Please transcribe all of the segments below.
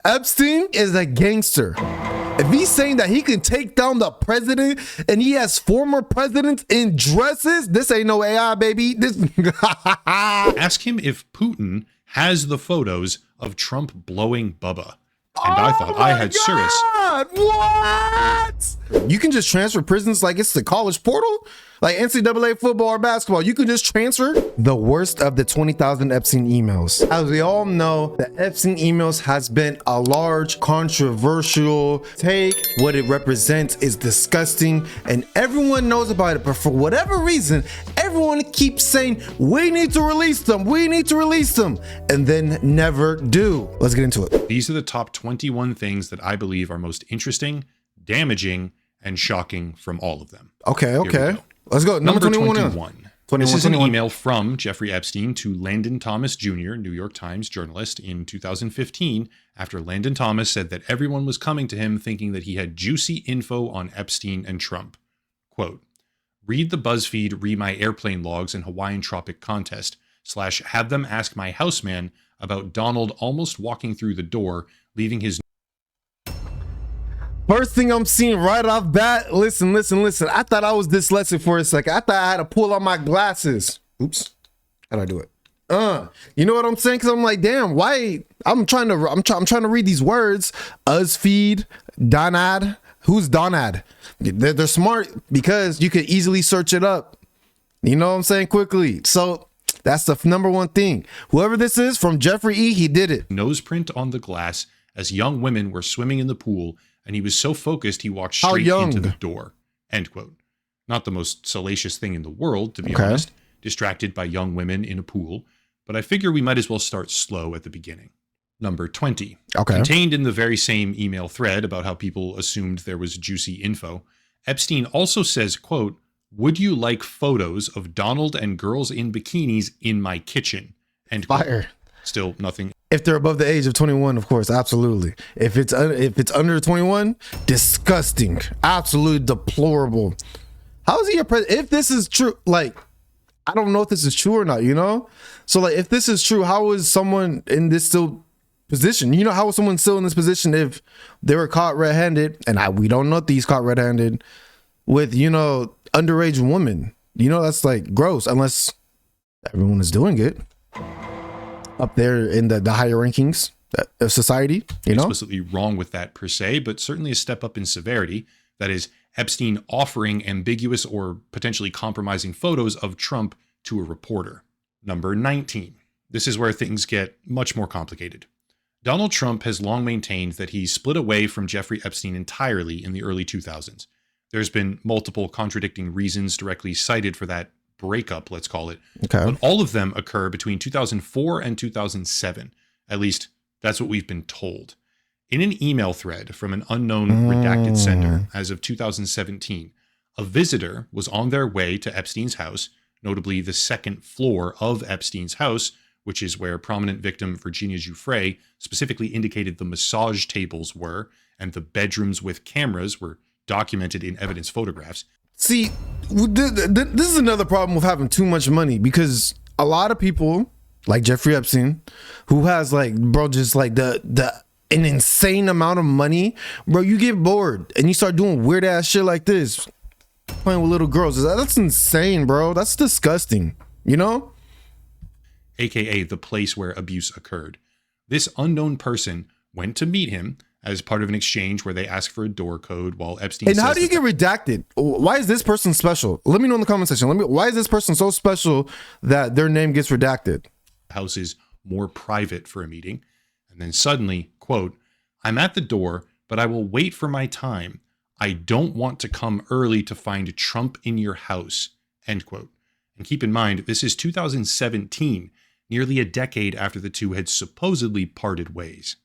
Epstein is a gangster. If he's saying that he can take down the president and he has former presidents in dresses, this ain't no AI, baby. This Ask him if Putin has the photos of Trump blowing Bubba. And I thought I had Cirrus. What? You can just transfer prisons like it's the college portal? Like NCAA football or basketball, you can just transfer? The worst of the 20,000 Epstein emails. As we all know, the Epstein emails has been a large controversial take. What it represents is disgusting and everyone knows about it. But for whatever reason, everyone keeps saying, we need to release them, we need to release them, and then never do. Let's get into it. These are the top 21 things that I believe are most interesting, damaging, and shocking from all of them. Okay. Let's go. Number 21. This is an email from Jeffrey Epstein to Landon Thomas Jr., New York Times journalist, in 2015, after Landon Thomas said that everyone was coming to him thinking that he had juicy info on Epstein and Trump. Quote, read the BuzzFeed Read My Airplane Logs and Hawaiian Tropic contest, / have them ask my houseman about Donald almost walking through the door, leaving his... First thing I'm seeing right off bat, listen. I thought I was dyslexic for a second. I thought I had to pull on my glasses. Oops. How'd I do it? You know what I'm saying? Because I'm like, damn, why? I'm trying to read these words. BuzzFeed, Donad. Who's Donad? They're smart because you could easily search it up. You know what I'm saying? Quickly. So that's the number one thing. Whoever this is from Jeffrey E., he did it. Nose print on the glass as young women were swimming in the pool, and he was so focused he walked straight into the door. End quote. Not the most salacious thing in the world, to be honest, distracted by young women in a pool, but I figure we might as well start slow at the beginning. Number 20. Contained in the very same email thread about how people assumed there was juicy info, Epstein also says, quote, would you like photos of Donald and girls in bikinis in my kitchen? End quote. Fire. Still nothing. If they're above the age of 21, of course, absolutely. If it's under 21, disgusting, absolutely deplorable. How is he a president? If this is true, like, I don't know if this is true or not, you know? So, like, if this is true, how is someone in this still position? You know, how is someone still in this position if they were caught red-handed, and we don't know if he's caught red-handed, with, you know, underage women? You know, that's, like, gross, unless everyone is doing it. Up there in the higher rankings of society, you know? Explicitly wrong with that per se, but certainly a step up in severity. That is, Epstein offering ambiguous or potentially compromising photos of Trump to a reporter. Number 19. This is where things get much more complicated. Donald Trump has long maintained that he split away from Jeffrey Epstein entirely in the early 2000s. There's been multiple contradicting reasons directly cited for that breakup, let's call it. But all of them occur between 2004 and 2007. At least that's what we've been told. In an email thread from an unknown redacted sender as of 2017, a visitor was on their way to Epstein's house, notably the second floor of Epstein's house, which is where prominent victim Virginia Giuffre specifically indicated the massage tables were, and the bedrooms with cameras were documented in evidence photographs. See, this is another problem with having too much money, because a lot of people like Jeffrey Epstein, who has like, bro, just like an insane amount of money, bro, you get bored and you start doing weird ass shit like this, playing with little girls. That's insane, bro. That's disgusting, you know? AKA the place where abuse occurred. This unknown person went to meet him as part of an exchange where they ask for a door code while Epstein And how do you get redacted? Why is this person special? Let me know in the comment section. Why is this person so special that their name gets redacted? House is more private for a meeting. And then suddenly, quote, I'm at the door, but I will wait for my time. I don't want to come early to find Trump in your house, end quote. And keep in mind, this is 2017, nearly a decade after the two had supposedly parted ways.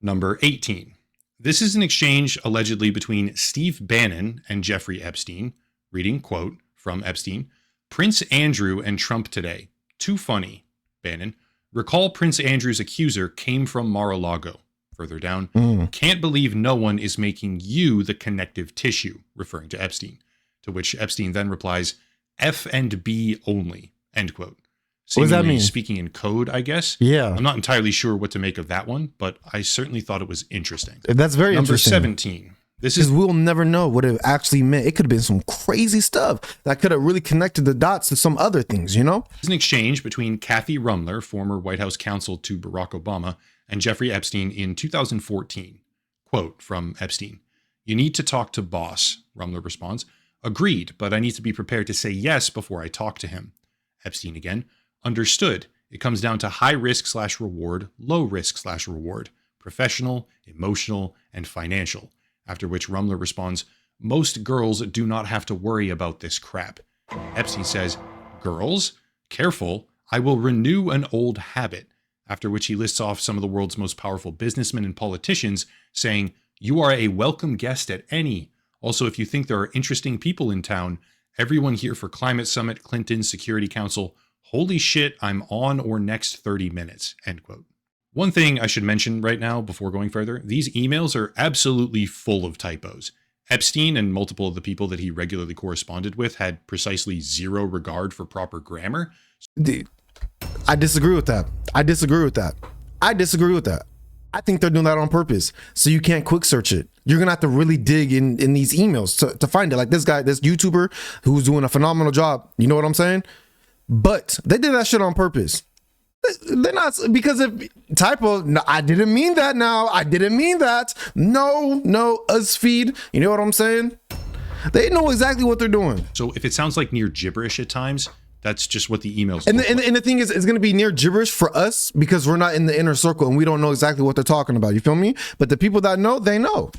Number 18. This is an exchange allegedly between Steve Bannon and Jeffrey Epstein. Reading, quote, from Epstein, Prince Andrew and Trump today. Too funny. Bannon. Recall Prince Andrew's accuser came from Mar-a-Lago. Further down, can't believe no one is making you the connective tissue, referring to Epstein. To which Epstein then replies, F and B only, end quote. What does that seemingly mean? speaking in code, I guess. Yeah. I'm not entirely sure what to make of that one, but I certainly thought it was interesting. That's very Number interesting. 17. This Because is we'll never know what it actually meant. It could have been some crazy stuff that could have really connected the dots to some other things, you know? an exchange between Kathy Rumler, former White House counsel to Barack Obama, and Jeffrey Epstein in 2014. Quote from Epstein: "You need to talk to boss," Rumler responds. "Agreed, but I need to be prepared to say yes before I talk to him." Epstein again: "Understood. It comes down to high risk/reward, low risk/reward, professional, emotional, and financial." After which Rumler responds, "Most girls do not have to worry about this crap." Epstein says, "Girls? Careful, I will renew an old habit." After which he lists off some of the world's most powerful businessmen and politicians, saying, "You are a welcome guest at any. Also, if you think there are interesting people in town, everyone here for Climate Summit, Clinton, Security Council, holy shit, I'm on or next 30 minutes, end quote. One thing I should mention right now before going further, these emails are absolutely full of typos. Epstein and multiple of the people that he regularly corresponded with had precisely zero regard for proper grammar. Dude, I disagree with that. I disagree with that. I disagree with that. I think they're doing that on purpose. So you can't quick search it. You're going to have to really dig in these emails to find it. Like this guy, this YouTuber who's doing a phenomenal job. You know what I'm saying? But they did that shit on purpose. They're not, because if typo, no, I didn't mean that now. I didn't mean that. No, UzFeed. You know what I'm saying? They know exactly what they're doing. So if it sounds like near gibberish at times, that's just what the emails and the thing is, it's going to be near gibberish for us because we're not in the inner circle and we don't know exactly what they're talking about. You feel me? But the people that know, they know.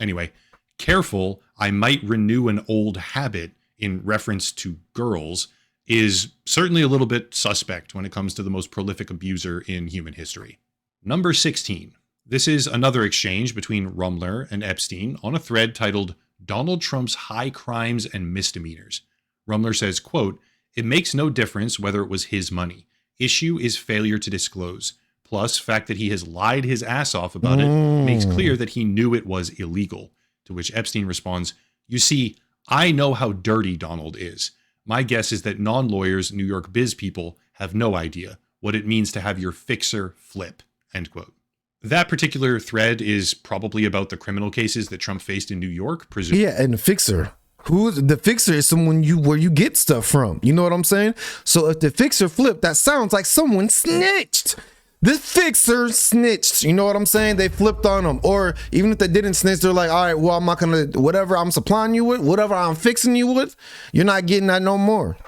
Anyway, careful, I might renew an old habit in reference to girls is certainly a little bit suspect when it comes to the most prolific abuser in human history. Number 16. This is another exchange between Rumler and Epstein on a thread titled "Donald Trump's High Crimes and Misdemeanors." Rumler says, quote, "It makes no difference whether it was his money. Issue is failure to disclose. Plus, fact that he has lied his ass off about it makes clear that he knew it was illegal." To which Epstein responds, "You see, I know how dirty Donald is. My guess is that non-lawyers, New York biz people have no idea what it means to have your fixer flip," end quote. That particular thread is probably about the criminal cases that Trump faced in New York, presumably. Yeah, and the fixer. The fixer is someone where you get stuff from. You know what I'm saying? So if the fixer flipped, that sounds like someone snitched. The fixer snitched. You know what I'm saying? They flipped on them. Or even if they didn't snitch, they're like, all right, well, I'm not going to, whatever I'm supplying you with, whatever I'm fixing you with, you're not getting that no more.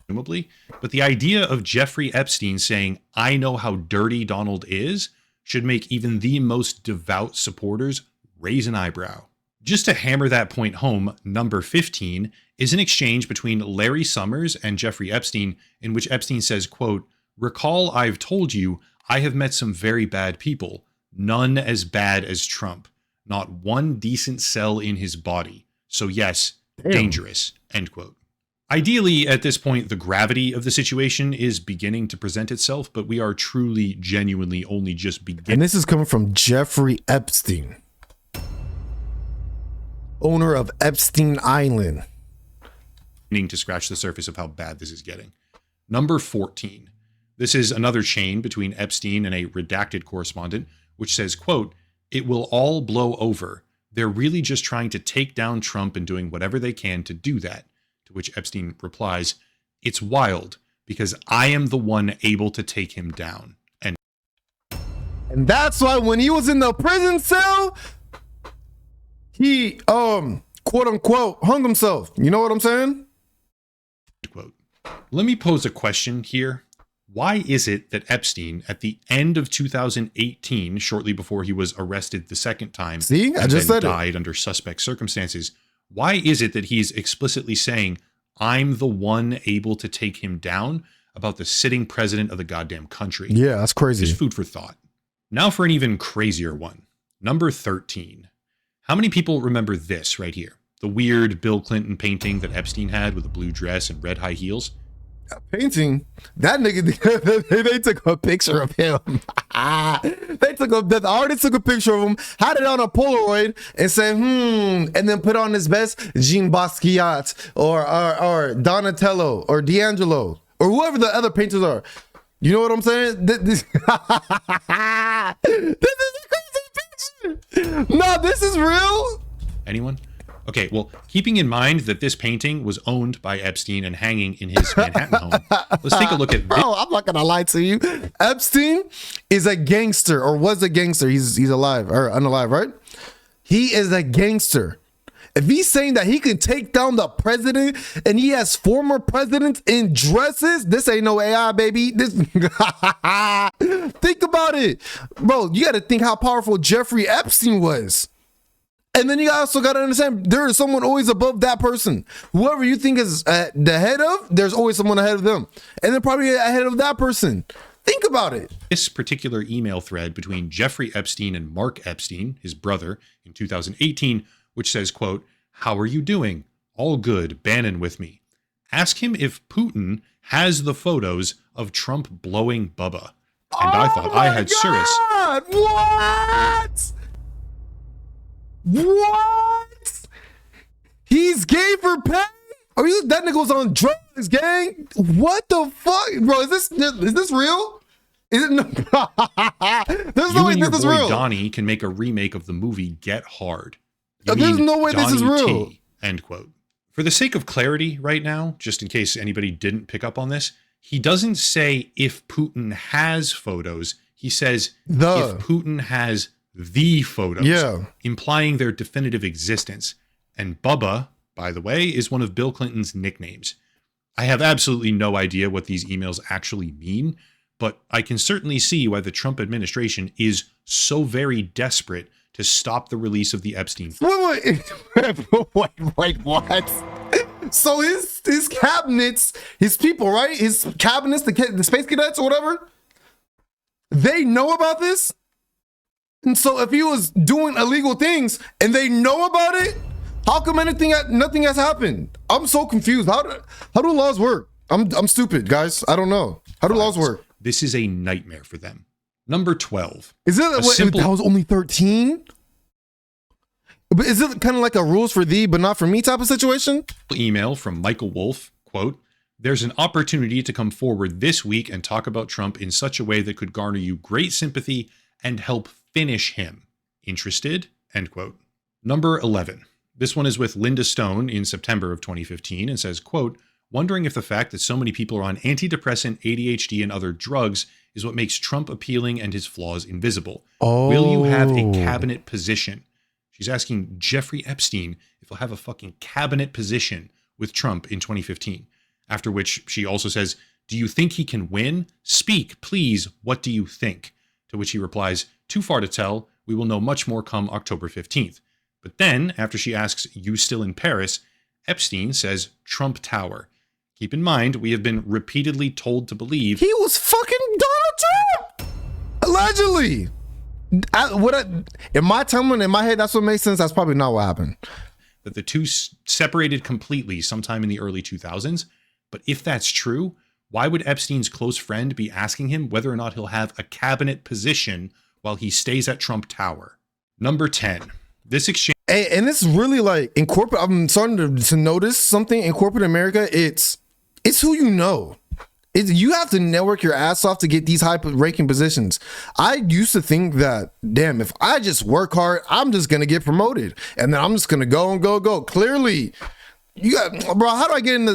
Presumably. But the idea of Jeffrey Epstein saying, "I know how dirty Donald is," should make even the most devout supporters raise an eyebrow. Just to hammer that point home, number 15 is an exchange between Larry Summers and Jeffrey Epstein in which Epstein says, quote, "Recall I've told you I have met some very bad people, none as bad as Trump. Not one decent cell in his body. So yes, dangerous," end quote. Ideally, at this point, the gravity of the situation is beginning to present itself, but we are truly, genuinely only just beginning. And this is coming from Jeffrey Epstein, owner of Epstein Island. To scratch the surface of how bad this is getting. Number 14. This is another chain between Epstein and a redacted correspondent, which says, quote, "It will all blow over. They're really just trying to take down Trump and doing whatever they can to do that." To which Epstein replies, "It's wild because I am the one able to take him down." And that's why when he was in the prison cell, he, quote unquote, hung himself. You know what I'm saying? Quote. Let me pose a question here. Why is it that Epstein, at the end of 2018, shortly before he was arrested the second time, I just said died under suspect circumstances, why is it that he's explicitly saying, "I'm the one able to take him down," about the sitting president of the goddamn country? Yeah, that's crazy. Just food for thought. Now for an even crazier one. Number 13. How many people remember this right here? The weird Bill Clinton painting that Epstein had with a blue dress and red high heels? Painting? That nigga, they took a picture of him. The artist took a picture of him, had it on a Polaroid, and said, and then put on his best Jean Basquiat or Donatello or D'Angelo. or whoever the other painters are. You know what I'm saying? This is a crazy picture. No, this is real. Anyone? Okay, well, keeping in mind that this painting was owned by Epstein and hanging in his Manhattan home, let's take a look at this. Bro, I'm not gonna lie to you. Epstein is a gangster, or was a gangster. He's alive or unalive, right? He is a gangster. If he's saying that he can take down the president and he has former presidents in dresses, this ain't no AI, baby. This think about it, bro. You got to think how powerful Jeffrey Epstein was. And then you also got to understand there is someone always above that person. Whoever you think is the head of, there's always someone ahead of them. And then probably ahead of that person. Think about it. This particular email thread between Jeffrey Epstein and Mark Epstein, his brother, in 2018, which says, quote, "How are you doing? All good, Bannon with me. Ask him if Putin has the photos of Trump blowing Bubba." And I thought I had Cirrus. What? What? He's gay for pay? Are you that nigga was on drugs, gang? What the fuck, bro? Is this real? Is it no? There's no way this is real. Donnie can make a remake of the movie Get Hard. There's no way this is real. End quote. For the sake of clarity right now, just in case anybody didn't pick up on this, he doesn't say if Putin has photos. He says if Putin has the photos, implying their definitive existence. And Bubba, by the way, is one of Bill Clinton's nicknames. I have absolutely no idea what these emails actually mean, but I can certainly see why the Trump administration is so very desperate to stop the release of the Epstein. Wait, what? So his cabinets, his people, right? His cabinets, the space cadets or whatever, they know about this? And so if he was doing illegal things and they know about it, how come nothing has happened? I'm so confused. How do laws work? I'm stupid, guys. I don't know. How do laws work? This is a nightmare for them. Number 12. Is it that was only 13? But is it kind of like a rules for thee but not for me type of situation? Email from Michael Wolf, quote, "There's an opportunity to come forward this week and talk about Trump in such a way that could garner you great sympathy and help finish him. Interested?" End quote. Number 11. This one is with Linda Stone in September of 2015 and says, quote, "Wondering if the fact that so many people are on antidepressant, ADHD, and other drugs is what makes Trump appealing and his flaws invisible. Will you have a cabinet position?" She's asking Jeffrey Epstein if he'll have a fucking cabinet position with Trump in 2015. After which she also says, "Do you think he can win? Speak, please. What do you think?" To which he replies, "Too far to tell. We will know much more come October 15th. But then, after she asks, "You still in Paris?" Epstein says, "Trump Tower." Keep in mind, we have been repeatedly told to believe he was fucking Donald Trump! Allegedly! In my timeline, in my head, that's what makes sense. That's probably not what happened. That the two separated completely sometime in the early 2000s. But if that's true, why would Epstein's close friend be asking him whether or not he'll have a cabinet position while he stays at Trump Tower? Number 10. This exchange. Hey, and it's really like in corporate, I'm starting to notice something in corporate America. It's who you know. You have to network your ass off to get these high-ranking positions. I used to think that, damn, if I just work hard, I'm just gonna get promoted, and then I'm just gonna go and go. Clearly, you got, bro. How do I get in the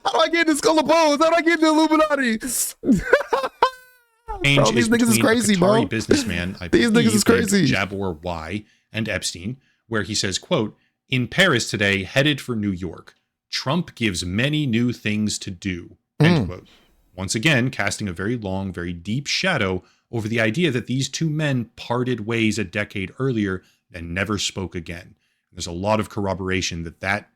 how do I get in the Skull of Bones? How do I get in the Illuminati? Bro, these niggas is crazy, bro. Businessman, these niggas is crazy. Jabor Y and Epstein, where he says, quote, "In Paris today, headed for New York. Trump gives many new things to do." End quote. Once again, casting a very long, very deep shadow over the idea that these two men parted ways a decade earlier and never spoke again. There's a lot of corroboration that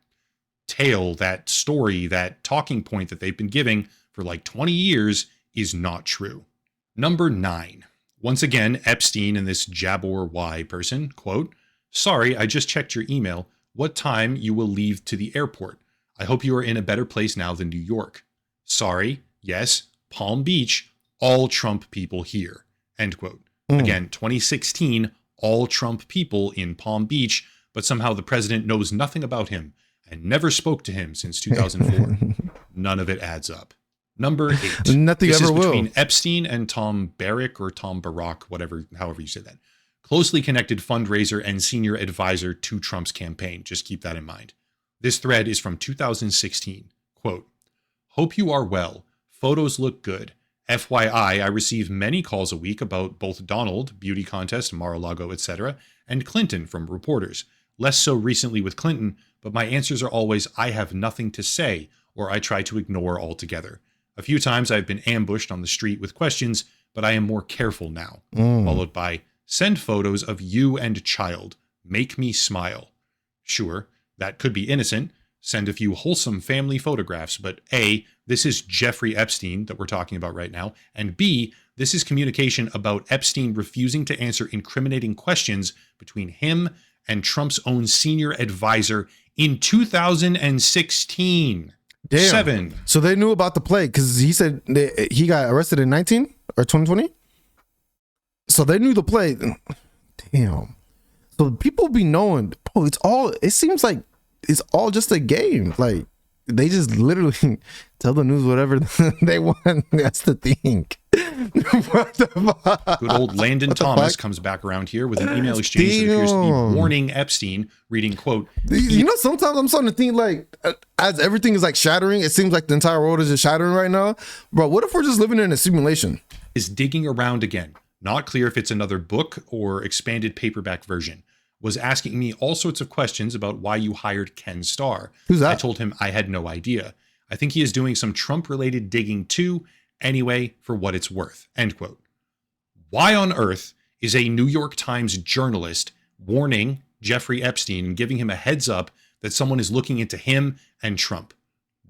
tale, that story, that talking point that they've been giving for like 20 years is not true. Number 9. Once again, Epstein and this Jabor Y person, quote, "Sorry, I just checked your email. What time you will leave to the airport? I hope you are in a better place now than New York. Sorry, yes, Palm Beach, all Trump people here." End quote. Again, 2016, all Trump people in Palm Beach, but somehow the president knows nothing about him and never spoke to him since 2004. None of it adds up. Number 8. Nothing this ever is will. between Epstein and Tom Barrack or Tom Barack, however you say that. Closely connected fundraiser and senior advisor to Trump's campaign. Just keep that in mind. This thread is from 2016. Quote, "Hope you are well. Photos look good. FYI, I receive many calls a week about both Donald, beauty contest, Mar-a-Lago, etc., and Clinton from reporters. Less so recently with Clinton, but my answers are always, I have nothing to say, or I try to ignore altogether. A few times I've been ambushed on the street with questions, but I am more careful now." Followed by, "Send photos of you and child. Make me smile." Sure, that could be innocent. Send a few wholesome family photographs, but A, this is Jeffrey Epstein that we're talking about right now, and B, this is communication about Epstein refusing to answer incriminating questions between him and Trump's own senior advisor in 2016. Damn. 7. So they knew about the plague because he said he got arrested in 19 or 2020. So they knew the plague. Damn. So people be knowing. Bro, it seems like it's all just a game. Like they just literally tell the news whatever they want. That's the thing. What the fuck? Good old Landon Thomas comes back around here with an email exchange that appears to be warning Epstein, reading, quote, You know, sometimes I'm starting to think like, as everything is like shattering, it seems like the entire world is just shattering right now. Bro, what if we're just living in a simulation? is digging around again. Not clear if it's another book or expanded paperback version. Was asking me all sorts of questions about why you hired Ken Starr. Who's that? I told him I had no idea. I think he is doing some Trump-related digging too. Anyway, for what it's worth. End quote. Why on earth is a New York Times journalist warning Jeffrey Epstein and giving him a heads up that someone is looking into him and Trump?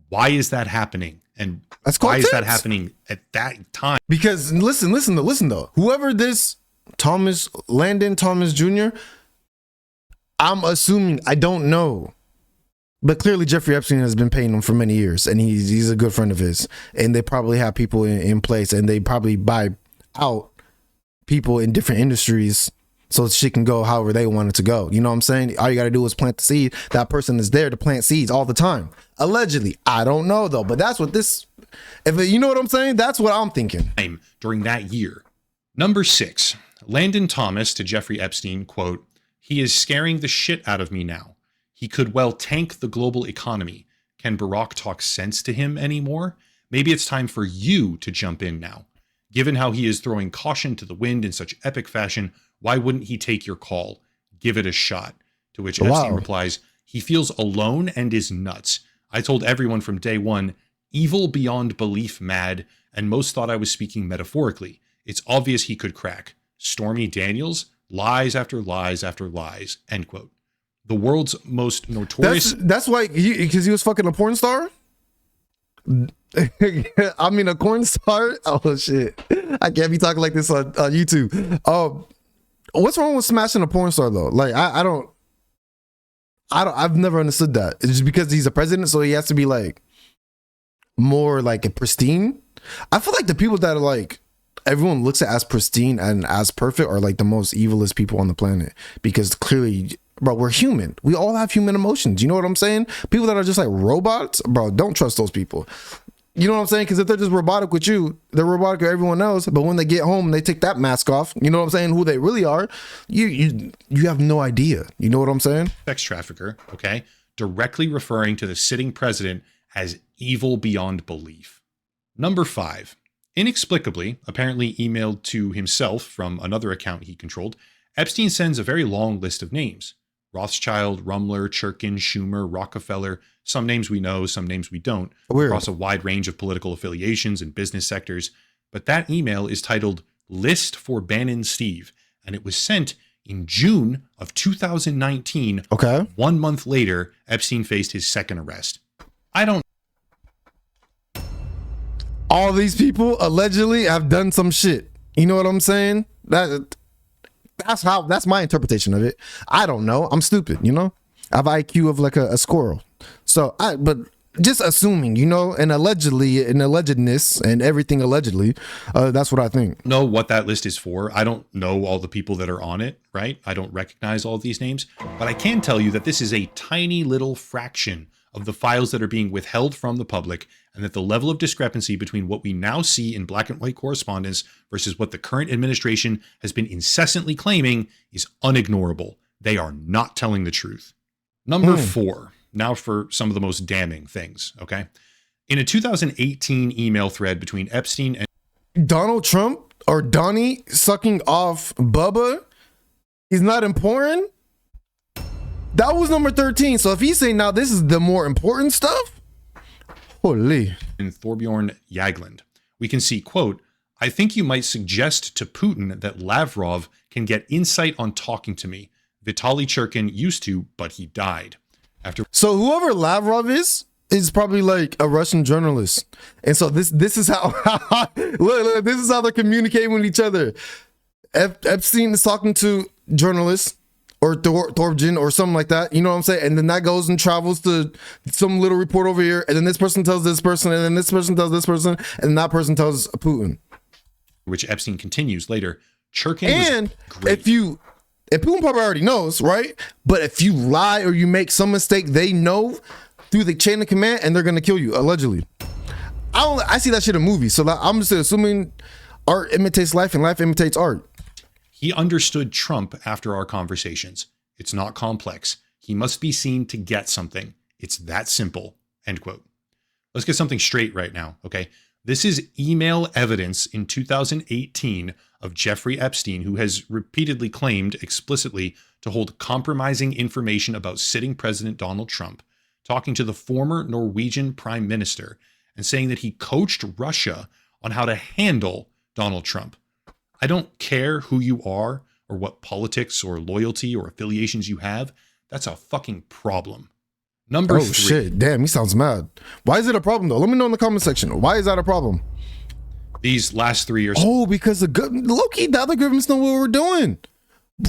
Why is that happening? And why is that happening at that time? Because listen though. Whoever this Landon Thomas Jr., I'm assuming, I don't know, but clearly Jeffrey Epstein has been paying him for many years, and he's a good friend of his, and they probably have people in place, and they probably buy out people in different industries so shit can go however they want it to go. You know what I'm saying? All you got to do is plant the seed. That person is there to plant seeds all the time. Allegedly. I don't know though, but that's what you know what I'm saying? That's what I'm thinking. During that year. Number 6, Landon Thomas to Jeffrey Epstein, quote, "He is scaring the shit out of me now. He could well tank the global economy. Can Barack talk sense to him anymore? Maybe it's time for you to jump in now. Given how he is throwing caution to the wind in such epic fashion, why wouldn't he take your call? Give it a shot." To which Epstein replies, "He feels alone and is nuts. I told everyone from day one, evil beyond belief mad, and most thought I was speaking metaphorically. It's obvious he could crack. Stormy Daniels, lies after lies after lies." End quote. The world's most notorious... That's why, because he was fucking a porn star? I mean, a corn star? Oh, shit. I can't be talking like this on YouTube. What's wrong with smashing a porn star, though? Like, I've never understood that. It's just because he's a president, so he has to be, like, more, like, a pristine? I feel like the people that are, like, everyone looks at as pristine and as perfect are, like, the most evilest people on the planet. Because clearly... Bro, we're human. We all have human emotions. You know what I'm saying? People that are just like robots, bro, don't trust those people. You know what I'm saying? Because if they're just robotic with you, they're robotic with everyone else. But when they get home and they take that mask off, you know what I'm saying? Who they really are, you have no idea. You know what I'm saying? Sex trafficker, okay? Directly referring to the sitting president as evil beyond belief. Number 5. Inexplicably, apparently emailed to himself from another account he controlled, Epstein sends a very long list of names. Rothschild, Rumler, Churkin, Schumer, Rockefeller, some names we know, some names we don't, across a wide range of political affiliations and business sectors. But that email is titled List for Bannon Steve, and it was sent in June of 2019. Okay. 1 month later, Epstein faced his second arrest. All these people allegedly have done some shit. You know what I'm saying? That's my interpretation of it. I don't know. I'm stupid, you know? I have IQ of like a squirrel. So but just assuming, you know, and allegedly, and allegedness, and everything allegedly. That's what I think. Know what that list is for. I don't know all the people that are on it, right? I don't recognize all of these names, but I can tell you that this is a tiny little fraction of the files that are being withheld from the public, and that the level of discrepancy between what we now see in black and white correspondence versus what the current administration has been incessantly claiming is unignorable. They are not telling the truth. Number 4, now for some of the most damning things, okay? In a 2018 email thread between Epstein and Donald Trump or Donnie sucking off Bubba is not important. That was number 13. So if he's saying now this is the more important stuff, holy. In Thorbjorn Jagland, we can see, quote, I think you might suggest to Putin that Lavrov can get insight on talking to me. Vitaly Churkin used to, but he died. So whoever Lavrov is probably like a Russian journalist. And so this is how look, this is how they're communicating with each other. Epstein is talking to journalists or Thorbjorn or something like that. You know what I'm saying? And then that goes and travels to some little report over here. And then this person tells this person, and then this person tells this person, and that person tells Putin. Which Epstein continues later. Churkin and was great. If Putin probably already knows, right? But if you lie or you make some mistake, they know through the chain of command, and they're gonna kill you, allegedly. I see that shit in movies. So I'm just assuming art imitates life and life imitates art. He understood Trump after our conversations. It's not complex. He must be seen to get something. It's that simple, end quote. Let's get something straight right now, okay? This is email evidence in 2018 of Jeffrey Epstein, who has repeatedly claimed explicitly to hold compromising information about sitting President Donald Trump, talking to the former Norwegian prime minister and saying that he coached Russia on how to handle Donald Trump. I don't care who you are or what politics or loyalty or affiliations you have. That's a fucking problem. Number 3. Shit. Damn, he sounds mad. Why is it a problem though? Let me know in the comment section. Why is that a problem? These last 3 years. Oh, because the other governments know what we're doing.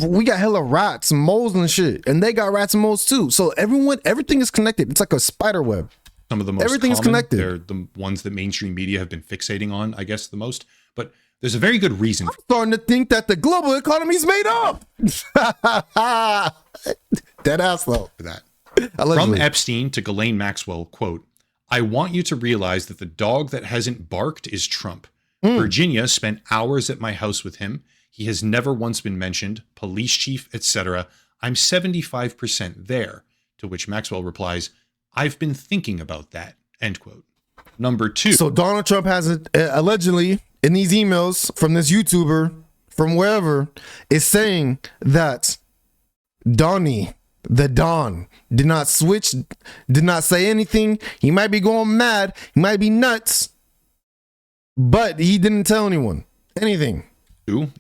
We got hella rats and moles and shit, and they got rats and moles too. So everything is connected. It's like a spider web. Some of the most everything is connected. They're the ones that mainstream media have been fixating on, I guess, the most. But there's a very good reason. I'm starting to think that the global economy is made up. Dead ass though. For that. Allegedly. From Epstein to Ghislaine Maxwell, quote, I want you to realize that the dog that hasn't barked is Trump. Virginia spent hours at my house with him. He has never once been mentioned, police chief, etc. I'm 75% there. To which Maxwell replies, I've been thinking about that, end quote. Number 2. So Donald Trump has allegedly in these emails from this YouTuber from wherever is saying that Donnie, the Don, did not switch, did not say anything. He might be going mad. He might be nuts, but he didn't tell anyone anything.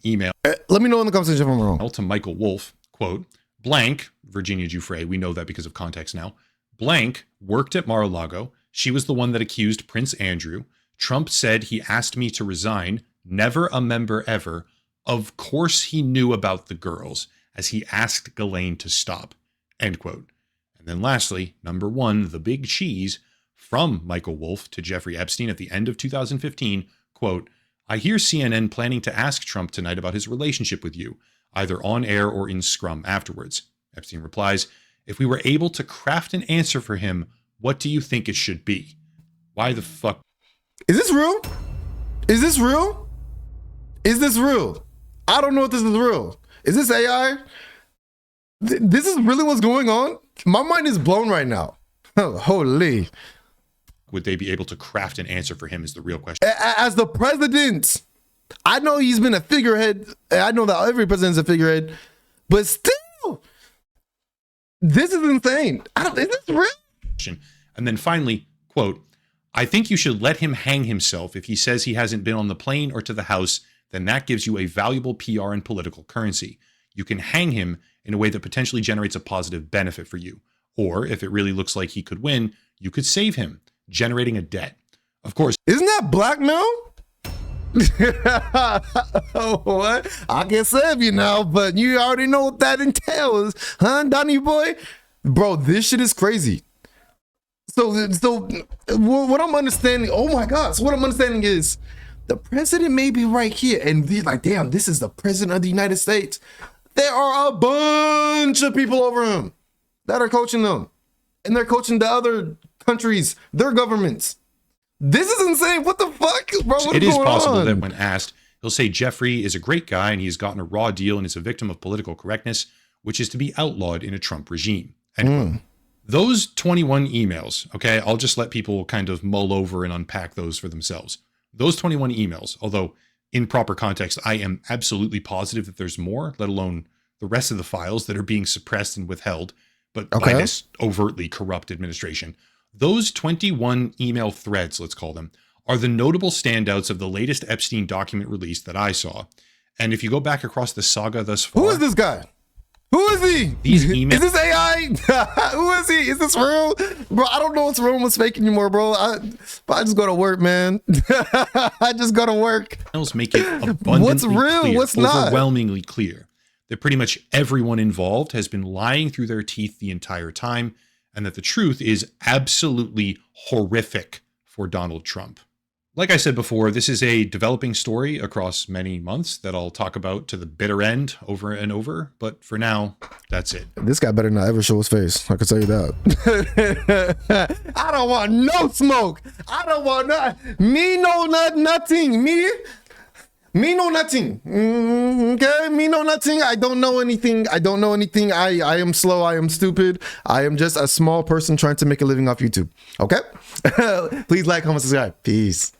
Email. Let me know in the comment section if I'm wrong. To Michael Wolff, quote, blank, Virginia Giuffre, we know that because of context now, blank worked at Mar-a-Lago. She was the one that accused Prince Andrew. Trump said he asked me to resign. Never a member ever. Of course he knew about the girls, as he asked Ghislaine to stop, end quote. And then lastly, number 1, the big cheese, from Michael Wolff to Jeffrey Epstein at the end of 2015, quote, I hear CNN planning to ask Trump tonight about his relationship with you, either on air or in scrum afterwards. Epstein replies, if we were able to craft an answer for him, what do you think it should be? Why the fuck? Is this real? Is this real? Is this real? I don't know if this is real. Is this AI? This is really what's going on? My mind is blown right now. Holy. Would they be able to craft an answer for him is the real question. As the president, I know he's been a figurehead. I know that every president's a figurehead, but still, this is insane. Is this real? And then finally, quote, I think you should let him hang himself if he says he hasn't been on the plane or to the House, then that gives you a valuable PR and political currency. You can hang him in a way that potentially generates a positive benefit for you. Or if it really looks like he could win, you could save him, generating a debt. Of course. Isn't that blackmail? What? I can save you now, but you already know what that entails, huh, Donnie boy? Bro, this shit is crazy. So what I'm understanding, oh my God. So what I'm understanding is the president may be right here. And they're like, damn, this is the president of the United States. There are a bunch of people over him that are coaching them. And they're coaching the other countries, their governments. This is insane. What the fuck, bro? What It is possible on? that when asked, he'll say Jeffrey is a great guy and he's gotten a raw deal and is a victim of political correctness, which is to be outlawed in a Trump regime. End quote. Those 21 emails, okay, I'll just let people kind of mull over and unpack those for themselves. Those 21 emails, although in proper context, I am absolutely positive that there's more, let alone the rest of the files that are being suppressed and withheld, but by this overtly corrupt administration. Those 21 email threads, let's call them, are the notable standouts of the latest Epstein document release that I saw. And if you go back across the saga thus far... Who is this guy? Who is he? These emails... Is this AI? Who is he? Is this real? Bro, I don't know what's real and what's fake anymore, bro. I just go to work, man. I just go to work. Emails make it abundantly what's real? clear, what's not? overwhelmingly clear that pretty much everyone involved has been lying through their teeth the entire time, and that the truth is absolutely horrific for Donald Trump. Like I said before, this is a developing story across many months that I'll talk about to the bitter end over and over. But for now, that's it. This guy better not ever show his face. I can tell you that. I don't want no smoke. I don't want me no nothing. Me know nothing. Okay, me know nothing. I don't know anything. I am slow. I am stupid. I am just a small person trying to make a living off YouTube. Okay. Please like, comment, subscribe. Peace.